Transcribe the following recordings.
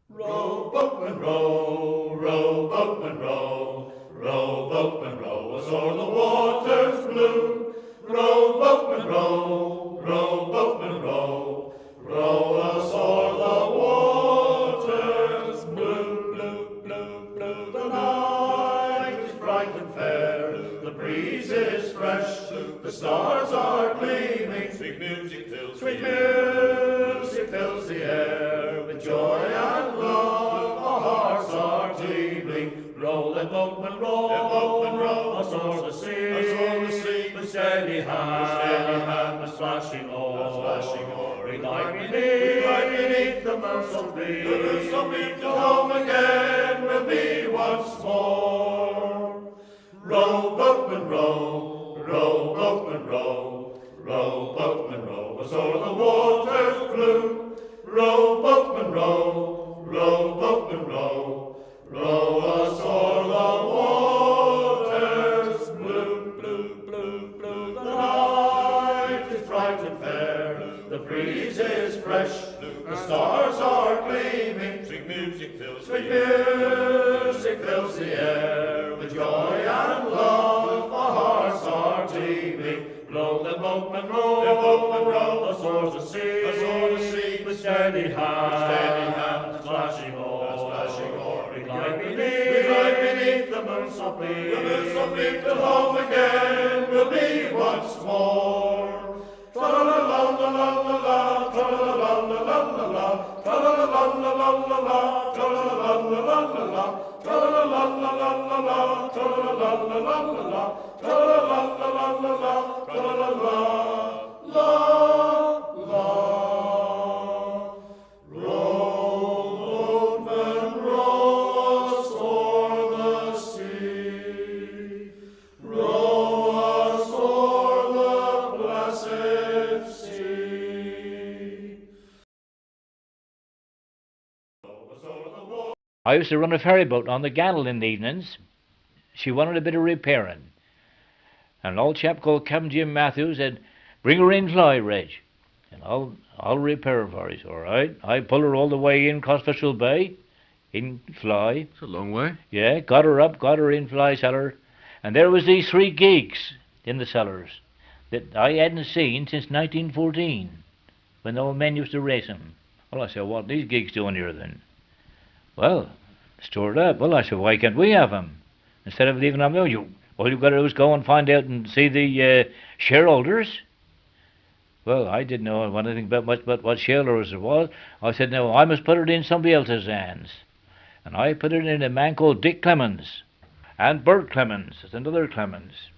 Row, boatman, row, row, boatman, row, row, boatman, row, us o'er the waters blue. Row, boatman, row, row, boatman, row, row us o'er the waters blue, blue, blue, blue. The night is bright and fair, the breeze is fresh, the stars are gleaming, sweet music fills the air with joy and love. Our hearts are teeming. Roll the boatman, roll, us o'er the sea, with steady hand, and splashing oar. We lie beneath the moon so bleak, till home again we'll be once more. Row, boatman, row, row, boatman, row, row, boatman, row, us o'er the waters blue. Row, boatman, row, row, boatman, row, row us o'er the waters blue, blue, blue, blue. The night is bright and fair, the breeze is fresh, the stars are gleaming, sweet music fills the air with joy and love. Our hearts are teeming. Row the boatman, row, us o'er the sea, with steady hand, splashing oar. We lie beneath the moon so bleak, till home again we'll be once more. Tra-la-la-la-la-la-la, tra-la-la-la-la-la-la, tra-la-la-la-la-la-la, tra-la-la-la-la-la-la, tra-la-la-la-la-la-la, tra-la-la-la-la-la-la, tra-la-la-la-la-la-la, tra-la-la-la-la-la. Row, boatman, row us o'er the sea, row us o'er the blessed sea. I used to run a ferry boat on the Gannel in the evenings. She wanted a bit of repairing. And an old chap called Captain Jim Matthews said, "Bring her in fly, Reg, and I'll repair her for you." All right. I pulled her all the way in Crossfishel Bay, in fly. It's a long way. Yeah, got her up, got her in fly cellar, and there was these 3 gigs in the cellars that I hadn't seen since 1914, when the old men used to race them. Well, I said, "What are these gigs doing here then?" "Well, stored up." Well, I said, "Why can't we have them? Instead of leaving them there, all you've got to do is go and find out and see the shareholders." Well, I didn't know anything much about what shareholders it was. I said, "No, I must put it in somebody else's hands." And I put it in a man called Dick Clemens, and Bert Clemens, there's another Clemens.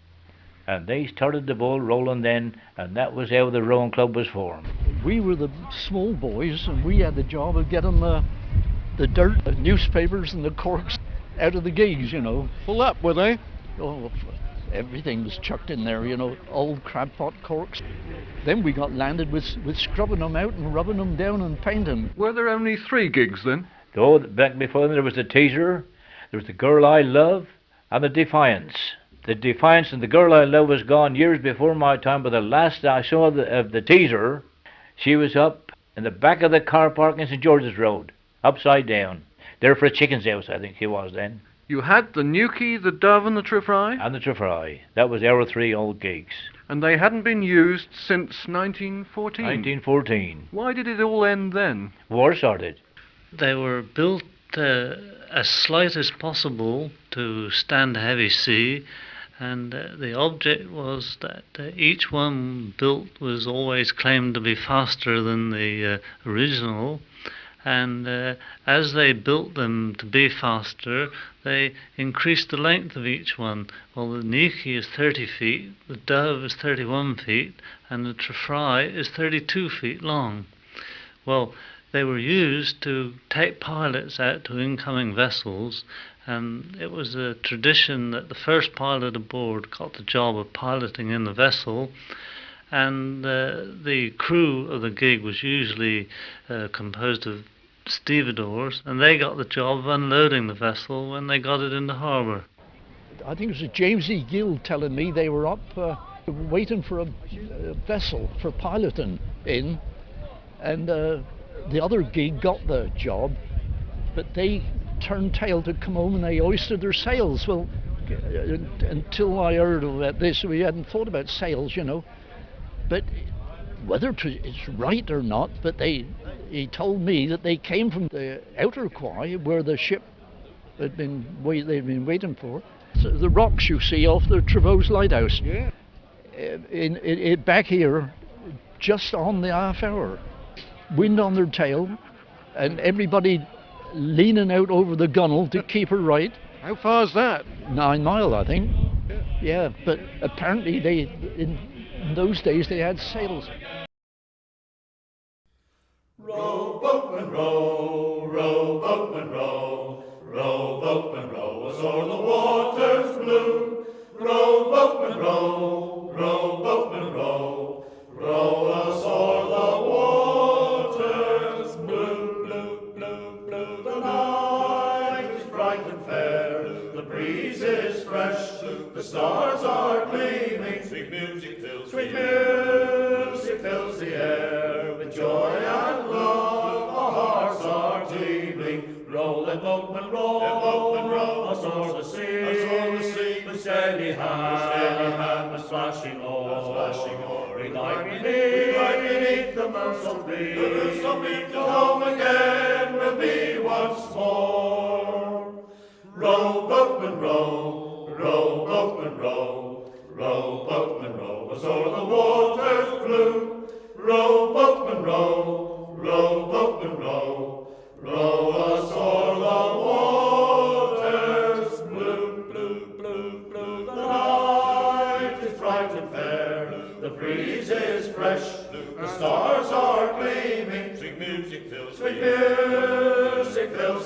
And they started the ball rolling then, and that was how the rowing club was formed. We were the small boys, and we had the job of getting the dirt, the newspapers and the corks out of the gigs, you know. Full up, were they? Oh, everything was chucked in there, you know, old crab pot corks. Then we got landed with scrubbing them out and rubbing them down and painting. Were there only 3 gigs then? So back before then there was the Teaser, there was the Girl I Love, and the Defiance. The Defiance and the Girl I Love was gone years before my time, but the last I saw of the Teaser, she was up in the back of the car park in St. George's Road, upside down. There for a chicken's house, I think she was then. You had the Newquay, the Dove and the Trifry? And the Trifry. That was our 3 old gigs. And they hadn't been used since 1914? 1914. Why did it all end then? War started. They were built as slight as possible to stand a heavy sea, and the object was that each one built was always claimed to be faster than the original, and as they built them to be faster, they increased the length of each one. Well, the Newquay is 30 feet, the Dove is 31 feet, and the Trifry is 32 feet long. Well, they were used to take pilots out to incoming vessels, and it was a tradition that the first pilot aboard got the job of piloting in the vessel, and the crew of the gig was usually composed of stevedores, and they got the job of unloading the vessel when they got it into harbour. I think it was James E. Gill telling me they were up waiting for a vessel for piloting in, and the other gig got the job but they turned tail to come home and they hoisted their sails. Well, until I heard about this, we hadn't thought about sails, you know. But whether it's right or not, but he told me that they came from the outer quay where the ship they'd been waiting for. So the rocks you see off the Trevose Lighthouse. Yeah. Back here, just on the half hour, wind on their tail, and everybody leaning out over the gunwale to keep her right. How far's that? 9 mile, I think. Yeah, but apparently in those days they had sails. Row, boatman, row, row, boatman, row, row, boatman, row us o'er the waters blue. Row, boatman, row, row, boatman, row, row us o'er the waters blue, blue, blue, blue. The night is bright and fair, the breeze is fresh, the stars are gleaming, sweet music fills the air with joy and love. Our hearts are teeming. Roll that boatman, roll us o'er the sea, with steady hand, with splashing oar. We glide beneath the moon so bleak, till home again we'll be once more. Row, boatman, row, row, boatman, row, row, boatman, row us o'er the waters blue. Row, boatman, row, row, boatman, row, row us o'er the waters blue, blue, blue, blue. The night is bright and fair, the breeze is fresh, the stars are gleaming, sweet music fills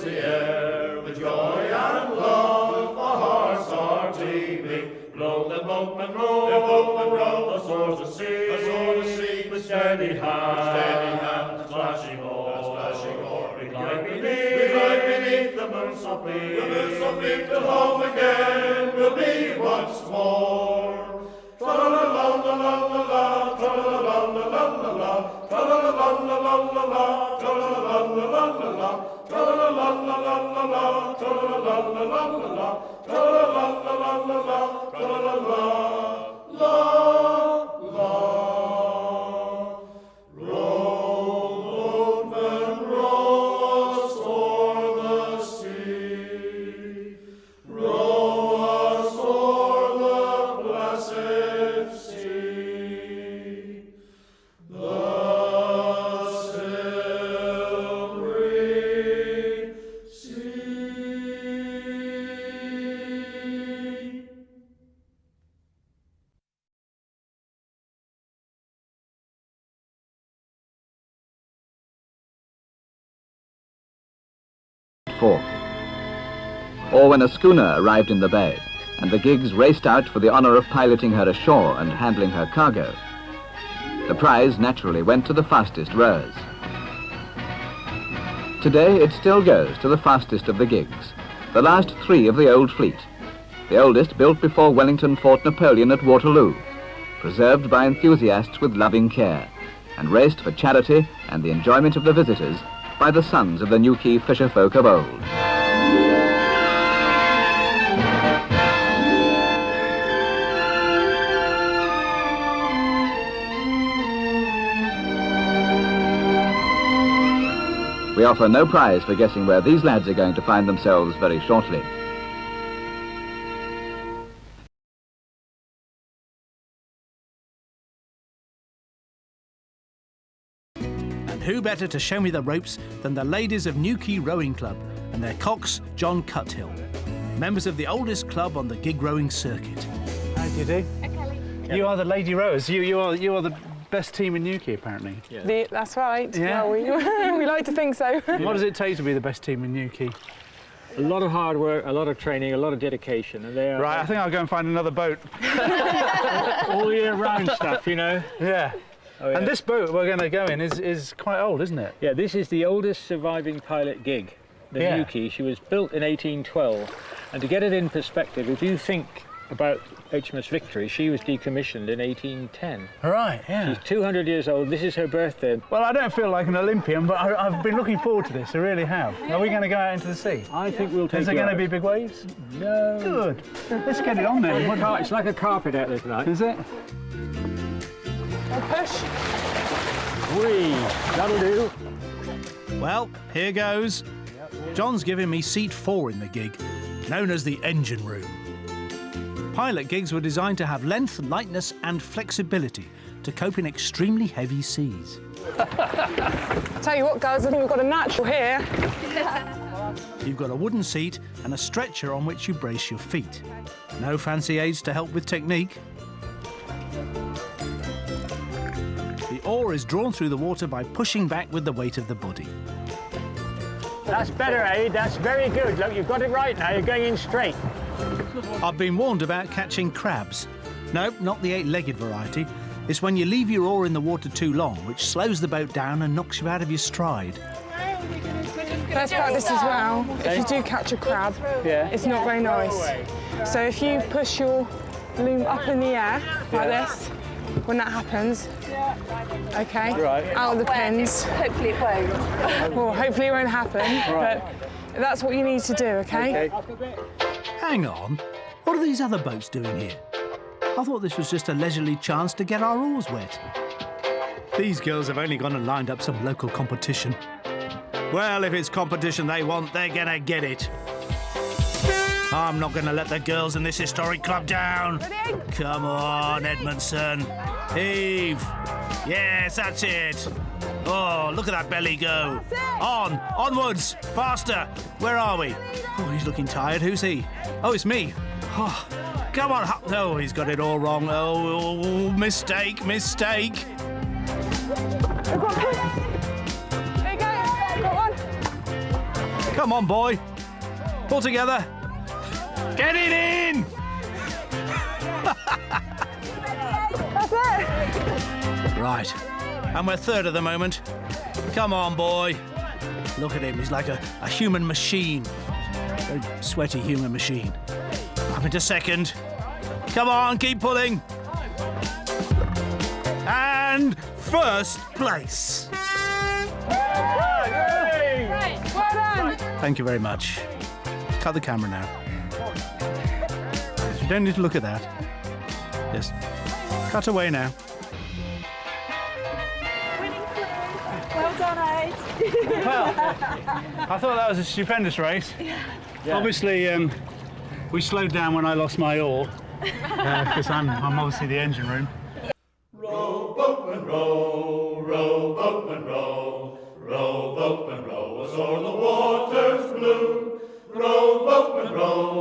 the air with joy and love. Our hearts are teeming. Row the boatman, row us o'er the sea, with steady hand, splashing oar. We glide beneath the moon so bleak, till home again we'll be once more. Tra-la-la-la-la-la-la, tra-la-la-la-la-la-la, tra-la-la-la-la-la-la, tra-la-la-la-la-la-la, tra-la-la-la-la-la-la, tra-la-la-la-la-la-la, tra-la-la-la-la-la-la, tra-la-la-la-la-la. Row, boatman, row us o'er the sea, row us o'er the blessed sea, the silvery sea. Or when a schooner arrived in the bay and the gigs raced out for the honor of piloting her ashore and handling her cargo, the prize naturally went to the fastest rowers. Today it still goes to the fastest of the gigs, the last 3 of the old fleet, the oldest built before Wellington fought Napoleon at Waterloo, preserved by enthusiasts with loving care, and raced for charity and the enjoyment of the visitors by the sons of the Newquay fisherfolk of old. We offer no prize for guessing where these lads are going to find themselves very shortly. And who better to show me the ropes than the ladies of Newquay Rowing Club and their cox, John Cuthill, members of the oldest club on the gig rowing circuit. How do you do? Kelly. You are the lady rowers. You are the best team in Newquay, apparently. Yeah. That's right. Yeah. Well, we like to think so. What does it take to be the best team in Newquay? A lot of hard work, a lot of training, a lot of dedication. And they are Right, I think I'll go and find another boat. all year round stuff, you know. Yeah. Oh, yeah. And this boat we're going to go in is quite old, isn't it? Yeah, this is the oldest surviving pilot gig, the Newquay. She was built in 1812. And to get it in perspective, if you think about HMS Victory, she was decommissioned in 1810. Right, yeah. She's 200 years old. This is her birthday. Well, I don't feel like an Olympian, but I've been looking forward to this. I really have. Are we going to go out into the sea? I think we'll take Is there you going to out. be big waves? No. Good. Let's get it on then. It's like a carpet out there tonight. Is it? Push. Whee! That'll do. Well, here goes. John's giving me seat 4 in the gig, known as the engine room. Pilot gigs were designed to have length, lightness and flexibility to cope in extremely heavy seas. Tell you what, guys, I think we've got a natural here. You've got a wooden seat and a stretcher on which you brace your feet. No fancy aids to help with technique. The oar is drawn through the water by pushing back with the weight of the body. That's better, Aid. That's very good. Look, you've got it right now. You're going in straight. I've been warned about catching crabs. No, not the 8-legged variety. It's when you leave your oar in the water too long, which slows the boat down and knocks you out of your stride. Best practice as well, if you do catch a crab, it's not very nice. So if you push your loom up in the air, like this, when that happens, okay, out of the pins. Hopefully it won't. Well, hopefully it won't happen, but that's what you need to do, okay? Hang on, what are these other boats doing here? I thought this was just a leisurely chance to get our oars wet. These girls have only gone and lined up some local competition. Well, if it's competition they want, they're gonna get it. I'm not gonna let the girls in this historic club down. Come on, Edmondson. Heave. Yes, that's it. Oh, look at that belly go. On, onwards, faster. Where are we? Oh, he's looking tired. Who's he? Oh, it's me. Oh, come on. Oh, he's got it all wrong. Oh, mistake, mistake. There you go, got one. Come on, boy. Pull together. Get it in! That's it. Right. And we're third at the moment. Come on, boy. Look at him. He's like a human machine. A sweaty human machine. Up into second. Come on, keep pulling. And first place. Well done. Thank you very much. Cut the camera now. You don't need to look at that. Just cut away now. Well done, Aid. Well, I thought that was a stupendous race. Yeah. Obviously, we slowed down when I lost my oar, because I'm obviously the engine room. Row, boatman, row, row, boatman, row, row, boatman, row, as o'er the water's blue. Row, boatman, row,